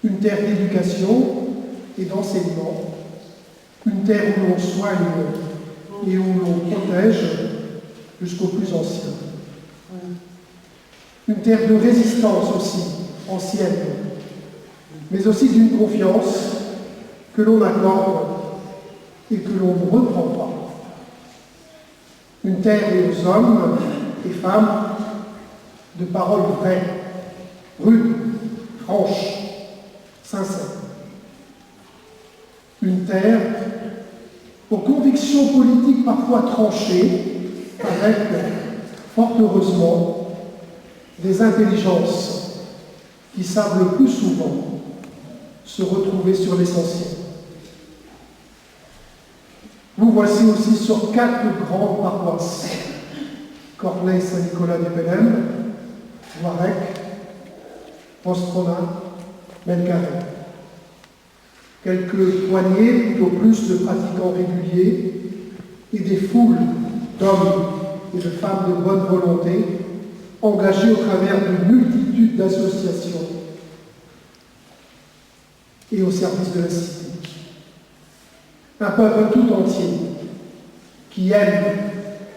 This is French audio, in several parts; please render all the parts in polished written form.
une terre d'éducation et d'enseignement, une terre où l'on soigne et où l'on protège jusqu'aux plus anciens. Une terre de résistance aussi, ancienne, mais aussi d'une confiance que l'on accorde et que l'on ne reprend pas. Une terre aux hommes et femmes de paroles vraies, rudes, franches, sincères. Une terre aux convictions politiques parfois tranchées, avec, fort heureusement, des intelligences qui savent le plus souvent se retrouver sur l'essentiel. Vous voici aussi sur 4 grandes paroisses: Corneille, Saint-Nicolas-des-Bélèmes, Voirec, Ostrona, Melgaret. Quelques poignées, tout au plus, de pratiquants réguliers et des foules d'hommes et de femmes de bonne volonté engagés au travers d'une multitude d'associations et au service de la cité. Un peuple tout entier qui aime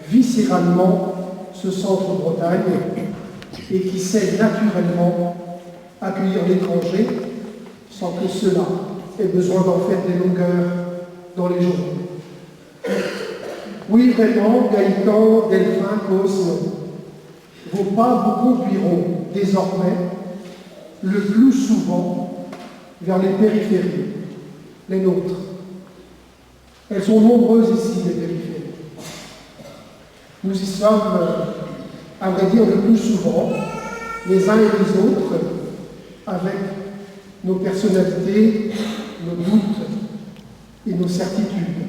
viscéralement ce centre-Bretagne et qui sait naturellement accueillir l'étranger sans que cela ait besoin d'en faire des longueurs dans les journées. Oui, vraiment, Gaëtan, Delphin, Cosme, vos pas vous conduiront désormais le plus souvent vers les périphéries, les nôtres. Elles sont nombreuses ici, les périphéries. Nous y sommes, à vrai dire, le plus souvent, les uns et les autres, avec nos personnalités, nos doutes et nos certitudes.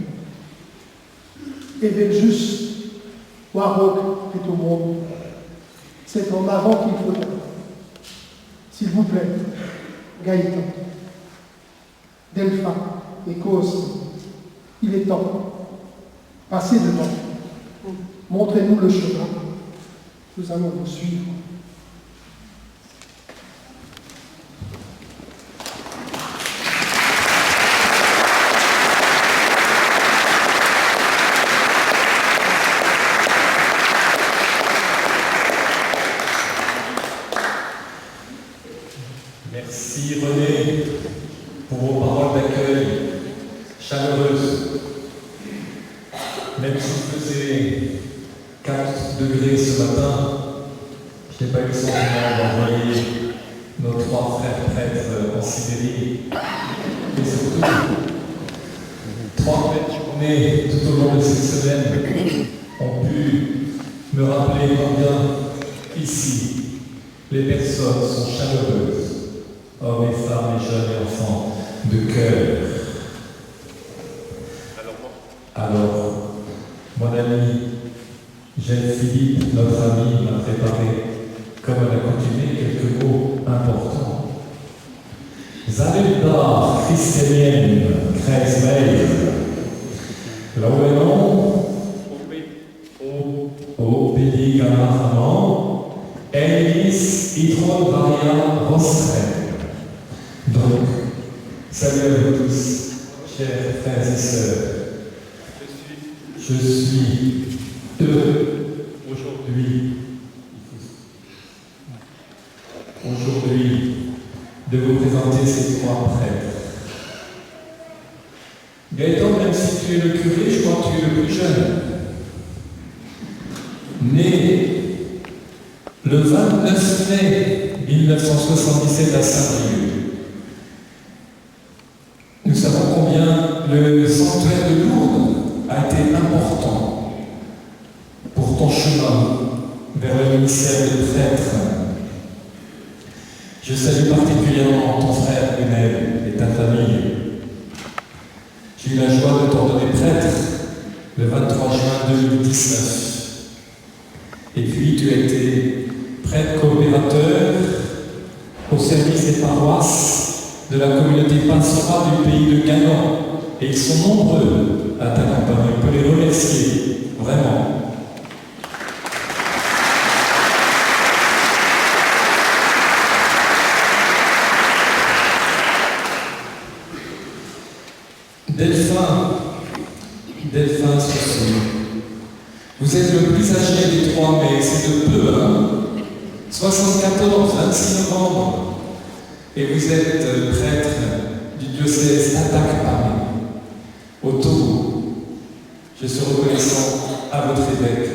Et bien juste, Warrock est au monde. C'est en avant qu'il faut aller. S'il vous plaît, Gaëtan, Delphin et Cosme, il est temps. Passez devant. Montrez-nous le chemin. Nous allons vous suivre. Merci René pour vos paroles d'accueil chaleureuses. Même s'il faisait 4 degrés ce matin, je n'ai pas eu le sentiment d'envoyer nos 3 frères prêtres en Sibérie. Et surtout, 3 belles journées tout au long de cette semaine ont pu me rappeler combien ici les personnes sont chaleureuses, hommes et femmes, et jeunes et enfants, de cœur. Alors, mon ami Jeanne Philippe, notre ami, m'a préparé, comme à l'accoutumée, quelques mots importants. Zalelda Christianien Kreismeir, Lauenon, Obédi Gamaraman, Elvis Idron Maria Rostren. Donc, salut à vous tous, chers frères et sœurs. Je suis heureux aujourd'hui de vous présenter ces 3 prêtres. Gaëtan, même si tu es le curé, je crois que tu es le plus jeune. Né le 29 mai 1977 à Saint-Brieuc. Nous savons combien le sanctuaire de Lourdes a été important pour ton chemin vers le ministère de prêtre. Je salue particulièrement ton frère Lionel et ta famille. J'ai eu la joie de t'ordonner prêtre le 23 juin 2019. Et puis tu as été prêtre coopérateur au service des paroisses de la communauté pastorale du pays de Guingamp. Et ils sont nombreux à t'accompagner. On peut les remercier, vraiment. Delphin Soussou. Vous êtes le plus âgé des trois, mais c'est de peu, hein. 74, 26 novembre. Et vous êtes prêtre du diocèse d'Atakpamé, au Togo. Je suis reconnaissant à votre évêque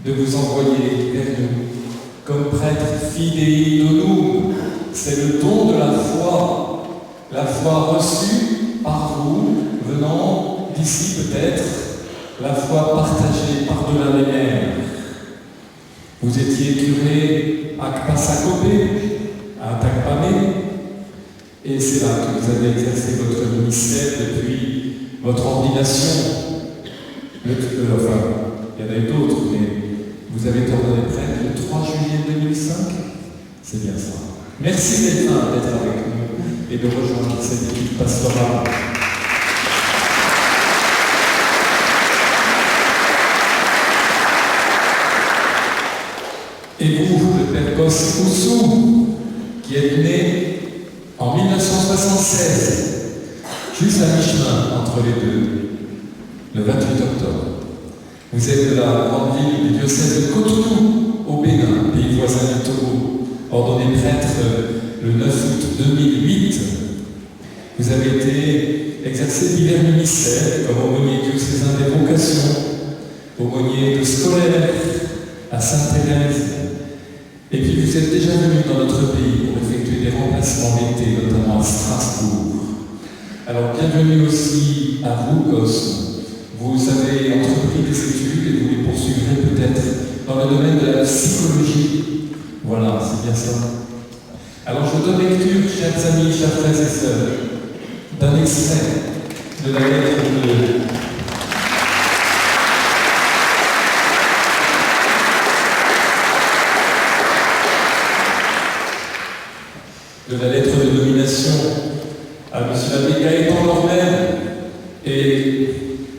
de vous envoyer vers nous comme prêtre fidei donum. C'est le don de la foi reçue par vous, venant d'ici peut-être, la foi partagée par-delà les mers. Vous étiez curé à Kpasakopé, à Atakpamé, et c'est là que vous avez exercé votre ministère depuis votre ordination. Il y en a eu d'autres, mais vous avez été ordonné prêtre le 3 juillet 2005. C'est bien ça. Merci Delphin d'être avec nous et de rejoindre cette équipe pastorale. Et vous, le Père Kos Oussou, qui êtes né en 1976, juste à mi-chemin entre les deux, le 28 octobre. Vous êtes de la grande ville du diocèse de Cotonou, au Bénin, pays voisin du Togo, ordonné prêtre le 9 août 2008. Vous avez été exercé divers ministères, comme aumônier diocésain des vocations, aumônier de scolaire à Sainte-Thérèse. Et puis vous êtes déjà venu dans notre pays pour effectuer des remplacements d'été, notamment à Strasbourg. Alors bienvenue aussi à vous, Cosme. Vous avez entrepris des études et vous les poursuivrez peut-être dans le domaine de la psychologie. Voilà, c'est bien ça. Alors je vous donne lecture, chers amis, chers frères et sœurs, d'un extrait de la lettre de nomination à M. l'abbé Gaëtan Lormer. Et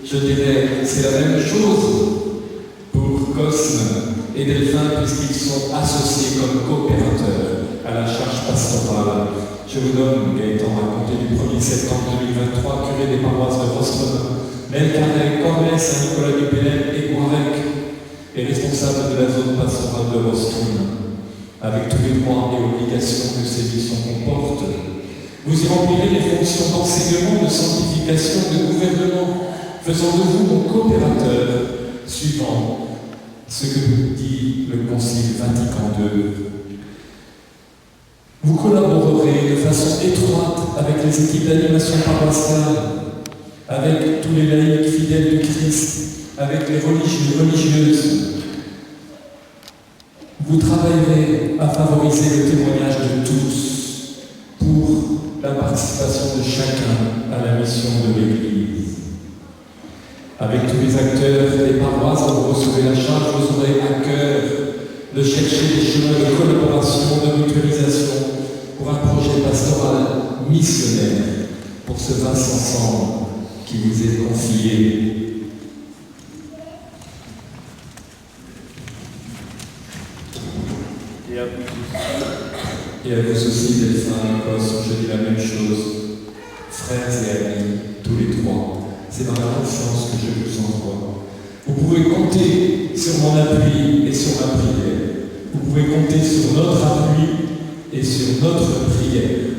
je dirais, c'est la même chose pour Cosme et Delphin, puisqu'ils sont associés comme coopérateurs à la charge pastorale. Je vous donne Gaëtan à compter du 1er septembre 2023, curé des paroisses de Roscommon, Melcarel, Cornet, Saint-Nicolas du Pélem et Guarec, et responsable de la zone pastorale de Roscommon, avec tous les droits et obligations que ces missions comportent. Vous y remplirez les fonctions d'enseignement, de sanctification, de gouvernement, faisant de vous mon coopérateur, suivant ce que dit le Concile Vatican II. Vous collaborerez de façon étroite avec les équipes d'animation paroissiale, avec tous les laïcs fidèles du Christ, avec les religieux, religieuses. Vous travaillerez à favoriser le témoignage de tous pour la participation de chacun à la mission de l'Église. Avec tous les acteurs des paroisses dont vous recevez la charge, vous aurez à cœur de chercher des chemins de collaboration, de mutualisation pour un projet pastoral missionnaire pour ce vaste ensemble qui vous est confié. Et à vous aussi, Delphin, Cosme, je dis la même chose. Frères et amis, tous les trois, c'est dans la confiance que je vous envoie. Vous pouvez compter sur mon appui et sur ma prière. Vous pouvez compter sur notre appui et sur notre prière.